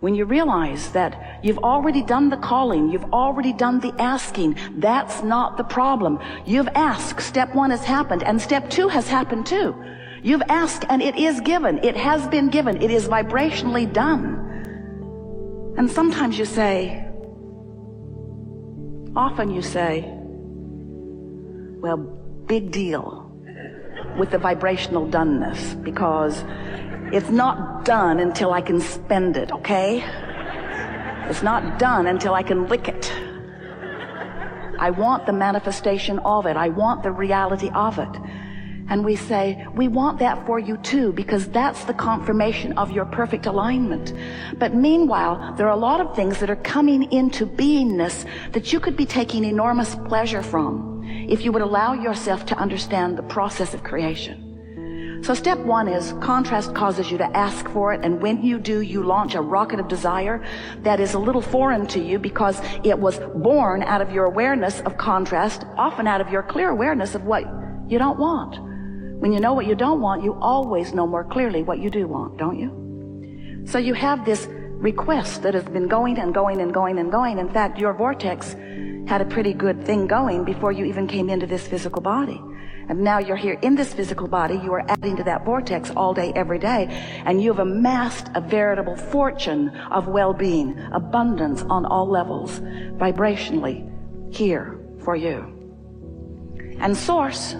When you realize that you've already done the calling, you've already done the asking, that's not the problem. You've asked, step 1 has happened, and step 2 has happened too. You've asked and it is given. It has been given. It is vibrationally done. And sometimes you say, often you say, well, big deal with the vibrational doneness, because it's not done until I can spend it, okay? It's not done until I can lick it. I want the manifestation of it. I want the reality of it. And we say, we want that for you too, because that's the confirmation of your perfect alignment. But meanwhile, there are a lot of things that are coming into beingness that you could be taking enormous pleasure from if you would allow yourself to understand the process of creation. So step 1 is contrast causes you to ask for it, and when you do, you launch a rocket of desire that is a little foreign to you because it was born out of your awareness of contrast, often out of your clear awareness of what you don't want. When you know what you don't want, you always know more clearly what you do want, don't you? So you have this request that has been going and going and going and going. In fact, your vortex had a pretty good thing going before you even came into this physical body. And now you're here in this physical body, you are adding to that vortex all day, every day, and you've amassed a veritable fortune of well-being, abundance on all levels, vibrationally here for you. And Source,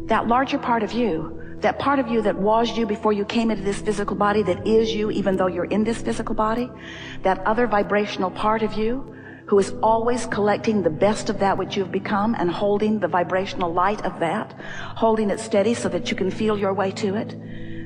that larger part of you, that part of you that was you before you came into this physical body, that is you even though you're in this physical body, that other vibrational part of you who is always collecting the best of that which you've become and holding the vibrational light of that, holding it steady so that you can feel your way to it.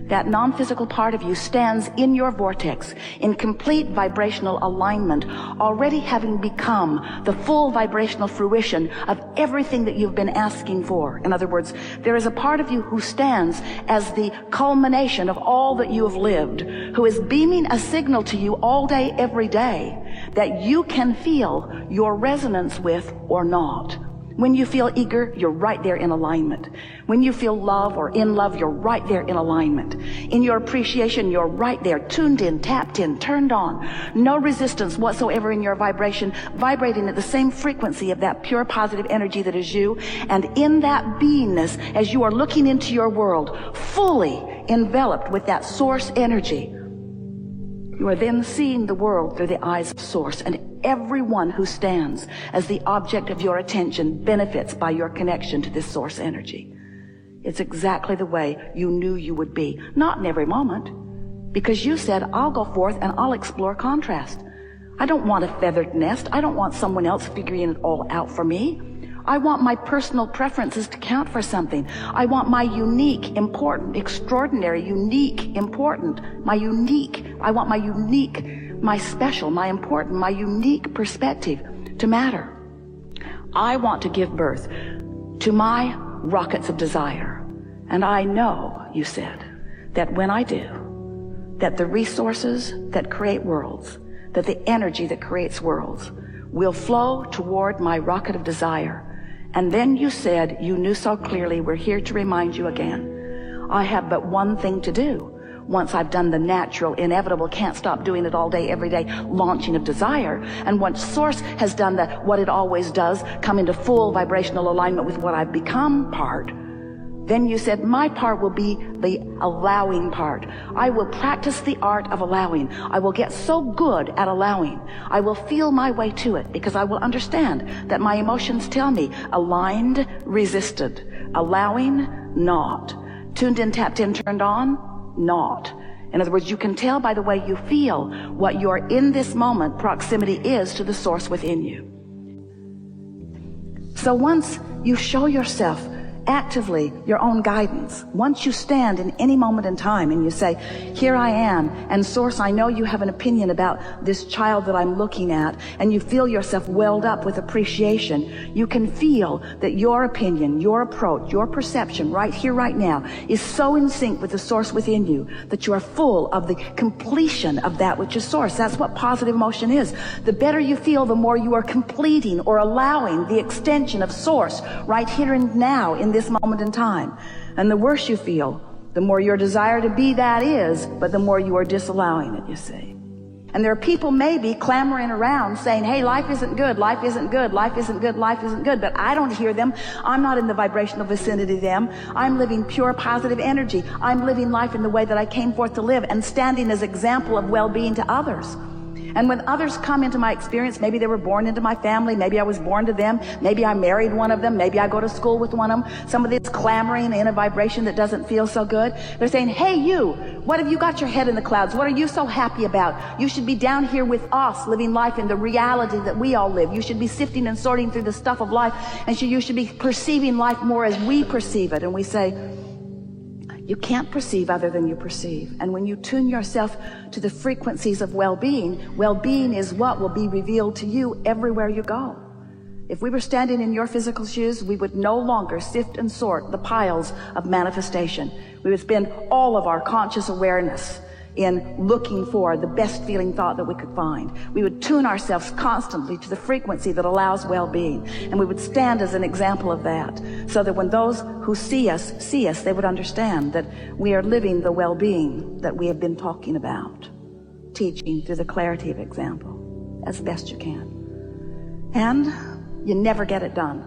That non-physical part of you stands in your vortex in complete vibrational alignment, already having become the full vibrational fruition of everything that you've been asking for. In other words, there is a part of you who stands as the culmination of all that you have lived, who is beaming a signal to you all day, every day, that you can feel your resonance with or not. When you feel eager, you're right there in alignment. When you feel love or in love, you're right there in alignment. In your appreciation, you're right there, tuned in, tapped in, turned on. No resistance whatsoever in your vibration, vibrating at the same frequency of that pure positive energy that is you. And in that beingness, as you are looking into your world, fully enveloped with that source energy, you are then seeing the world through the eyes of Source, and everyone who stands as the object of your attention benefits by your connection to this source energy. It's exactly the way you knew you would be. Not in every moment, because you said, I'll go forth and I'll explore contrast. I don't want a feathered nest. I don't want someone else figuring it all out for me. I want my personal preferences to count for something. I want my unique, important, extraordinary, unique, important, I want my unique, my special, my important, my unique perspective to matter. I want to give birth to my rockets of desire. And I know, you said, that when I do, that the resources that create worlds, that the energy that creates worlds will flow toward my rocket of desire. And then you said, you knew so clearly, we're here to remind you again, I have but one thing to do. Once I've done the natural, inevitable, can't stop doing it all day, every day, launching of desire, and once Source has done what it always does, come into full vibrational alignment with what I've become part, then you said, my part will be the allowing part. I will practice the art of allowing. I will get so good at allowing. I will feel my way to it because I will understand that my emotions tell me aligned, resisted, allowing, not, tuned in, tapped in, turned on, not. In other words, you can tell by the way you feel what your in this moment proximity is to the source within you. So once you show yourself actively your own guidance, once you stand in any moment in time and you say, here I am, and Source, I know you have an opinion about this child that I'm looking at, and you feel yourself welled up with appreciation, you can feel that your opinion, your approach, your perception right here, right now is so in sync with the Source within you that you are full of the completion of that which is Source. That's what positive emotion is. The better you feel, the more you are completing or allowing the extension of Source right here and now in this moment in time. And the worse you feel, the more your desire to be that is, but the more you are disallowing it, you see. And there are people maybe clamoring around saying, hey, life isn't good, life isn't good, life isn't good, life isn't good. But I don't hear them. I'm not in the vibrational vicinity of them. I'm living pure positive energy. I'm living life in the way that I came forth to live and standing as example of well-being to others. And when others come into my experience, maybe they were born into my family, maybe I was born to them, maybe I married one of them, maybe I go to school with one of them, somebody that's clamoring in a vibration that doesn't feel so good. They're saying, hey, you, what have you got your head in the clouds? What are you so happy about? You should be down here with us, living life in the reality that we all live. You should be sifting and sorting through the stuff of life, and you should be perceiving life more as we perceive it. And we say, you can't perceive other than you perceive. And when you tune yourself to the frequencies of well-being, well-being is what will be revealed to you everywhere you go. If we were standing in your physical shoes, we would no longer sift and sort the piles of manifestation. We would spend all of our conscious awareness in looking for the best feeling thought that we could find. We would tune ourselves constantly to the frequency that allows well-being. And we would stand as an example of that, so that when those who see us, they would understand that we are living the well-being that we have been talking about, teaching through the clarity of example as best you can. And you never get it done.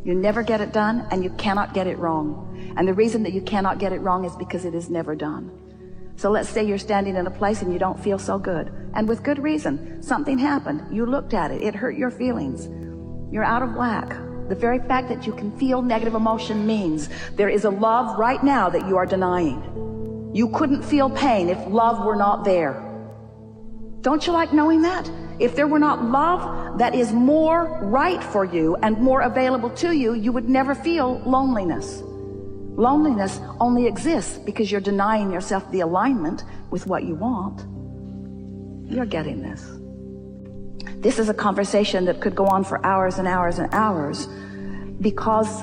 You never get it done, and you cannot get it wrong. And the reason that you cannot get it wrong is because it is never done. So let's say you're standing in a place and you don't feel so good. And with good reason. Something happened. You looked at it. It hurt your feelings. You're out of whack. The very fact that you can feel negative emotion means there is a love right now that you are denying. You couldn't feel pain if love were not there. Don't you like knowing that? If there were not love that is more right for you and more available to you, you would never feel loneliness. Loneliness only exists because you're denying yourself the alignment with what you want. You're getting this. This is a conversation that could go on for hours and hours and hours, because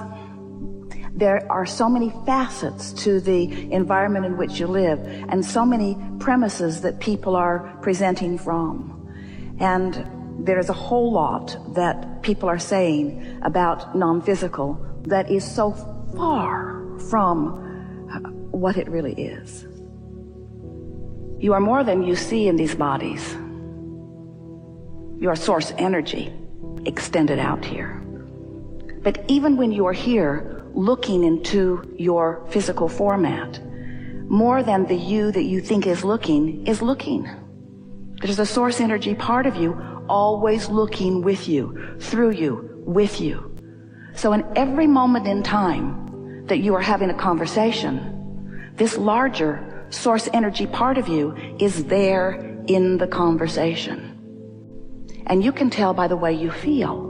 there are so many facets to the environment in which you live and so many premises that people are presenting from. And there's a whole lot that people are saying about non-physical that is so far from what it really is. You are more than you see in these bodies. You are source energy extended out here. But even when you are here looking into your physical format, more than the you that you think is looking. There's a source energy part of you always looking with you, through you, with you. So in every moment in time that you are having a conversation, this larger source energy part of you is there in the conversation. And you can tell by the way you feel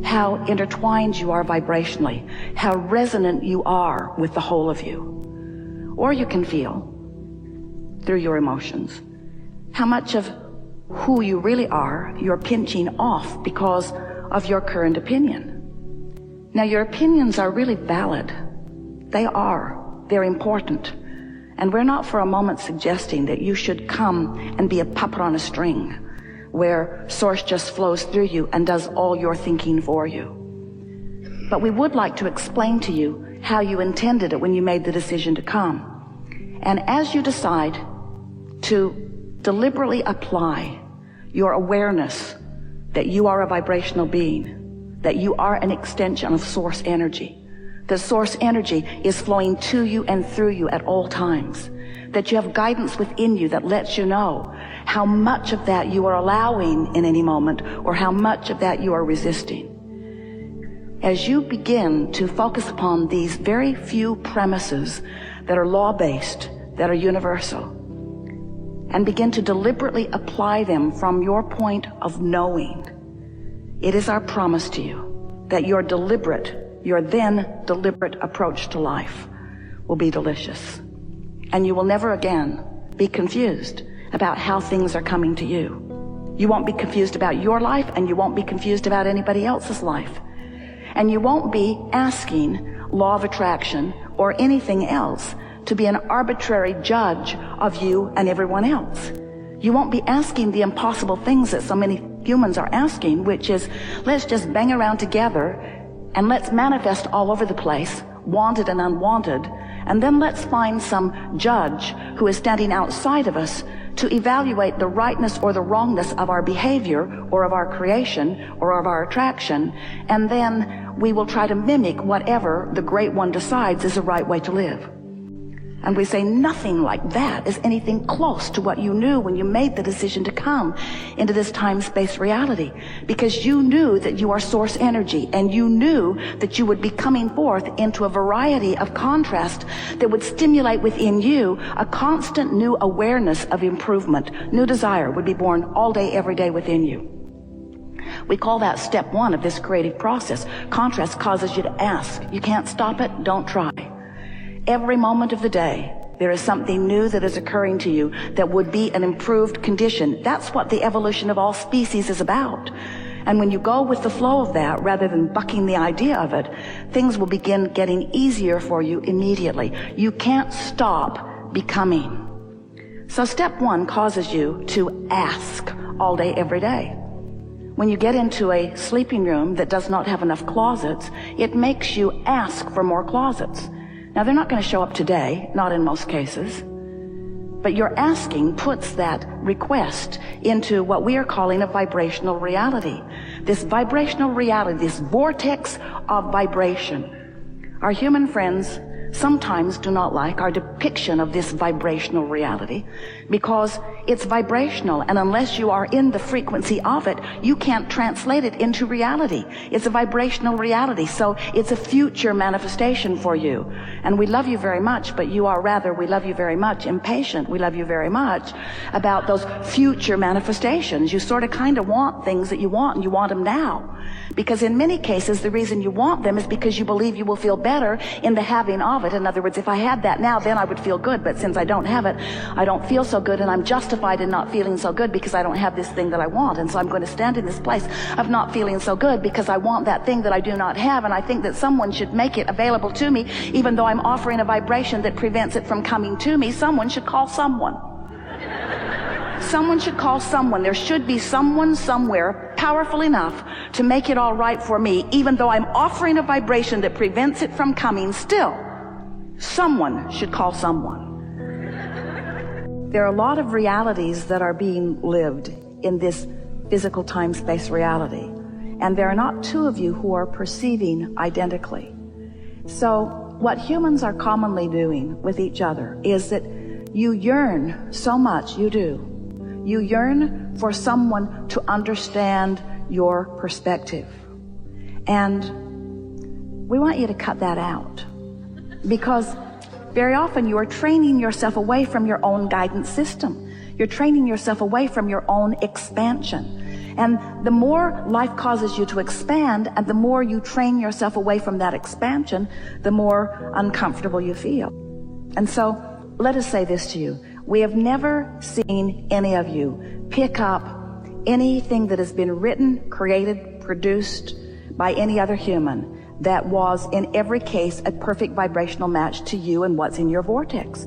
how intertwined you are vibrationally, how resonant you are with the whole of you. Or you can feel through your emotions how much of who you really are you're pinching off because of your current opinion. Now, your opinions are really valid. They are. They're important. And we're not for a moment suggesting that you should come and be a puppet on a string where source just flows through you and does all your thinking for you. But we would like to explain to you how you intended it when you made the decision to come. And as you decide to deliberately apply your awareness that you are a vibrational being, that you are an extension of source energy, the source energy is flowing to you and through you at all times, that you have guidance within you that lets you know how much of that you are allowing in any moment or how much of that you are resisting. As you begin to focus upon these very few premises that are law-based, that are universal, and begin to deliberately apply them from your point of knowing, it is our promise to you that your then deliberate approach to life will be delicious. And you will never again be confused about how things are coming to you. You won't be confused about your life, and you won't be confused about anybody else's life. And you won't be asking law of attraction or anything else to be an arbitrary judge of you and everyone else. You won't be asking the impossible things that so many humans are asking, which is, let's just bang around together and let's manifest all over the place, wanted and unwanted, and then let's find some judge who is standing outside of us to evaluate the rightness or the wrongness of our behavior or of our creation or of our attraction, and then we will try to mimic whatever the Great One decides is the right way to live. And we say nothing like that is anything close to what you knew when you made the decision to come into this time-space reality, because you knew that you are source energy, and you knew that you would be coming forth into a variety of contrast that would stimulate within you a constant new awareness of improvement. New desire would be born all day, every day within you. We call that step one of this creative process. Contrast causes you to ask. You can't stop it. Don't try. Every moment of the day, there is something new that is occurring to you that would be an improved condition. That's what the evolution of all species is about. And when you go with the flow of that, rather than bucking the idea of it, things will begin getting easier for you immediately. You can't stop becoming. So step one causes you to ask all day, every day. When you get into a sleeping room that does not have enough closets, it makes you ask for more closets. Now, they're not going to show up today, not in most cases, but your asking puts that request into what we are calling a vibrational reality. This vibrational reality, this vortex of vibration. Our human friends sometimes do not like our depiction of this vibrational reality because it's vibrational, and unless you are in the frequency of it, you can't translate it into reality. It's a vibrational reality, so it's a future manifestation for you. And we love you very much, but you are rather, we love you very much, impatient. We love you very much about those future manifestations. You sort of kind of want things that you want, and you want them now. Because in many cases, the reason you want them is because you believe you will feel better in the having of it. In other words, if I had that now, then I would feel good. But since I don't have it, I don't feel so good, and I'm justified in not feeling so good because I don't have this thing that I want. And so I'm going to stand in this place of not feeling so good because I want that thing that I do not have, and I think that someone should make it available to me, even though I'm offering a vibration that prevents it from coming to me. Someone should call someone. Someone should call someone. There should be someone somewhere powerful enough to make it all right for me, even though I'm offering a vibration that prevents it from coming. Still, someone should call someone. There are a lot of realities that are being lived in this physical time-space reality, and there are not two of you who are perceiving identically. So what humans are commonly doing with each other is that you yearn so much, you do. You yearn for someone to understand your perspective. And we want you to cut that out, because very often you are training yourself away from your own guidance system. You're training yourself away from your own expansion. And the more life causes you to expand, and the more you train yourself away from that expansion, the more uncomfortable you feel. And so let us say this to you. We have never seen any of you pick up anything that has been written, created, produced by any other human that was in every case a perfect vibrational match to you and what's in your vortex.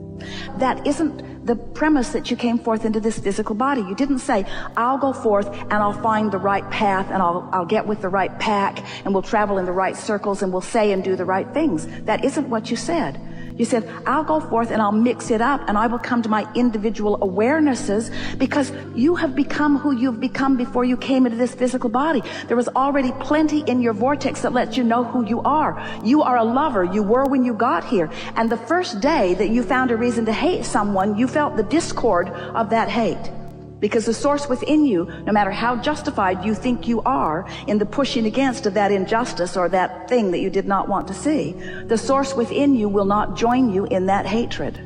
That isn't the premise that you came forth into this physical body. You didn't say, I'll go forth and I'll find the right path, and I'll get with the right pack, and we'll travel in the right circles, and we'll say and do the right things. That isn't what you said. You said, I'll go forth and I'll mix it up, and I will come to my individual awarenesses, because you have become who you've become before you came into this physical body. There was already plenty in your vortex that lets you know who you are. You are a lover. You were when you got here. And the first day that you found a reason to hate someone, you felt the discord of that hate. Because the source within you, no matter how justified you think you are in the pushing against of that injustice or that thing that you did not want to see, the source within you will not join you in that hatred,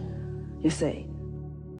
you see.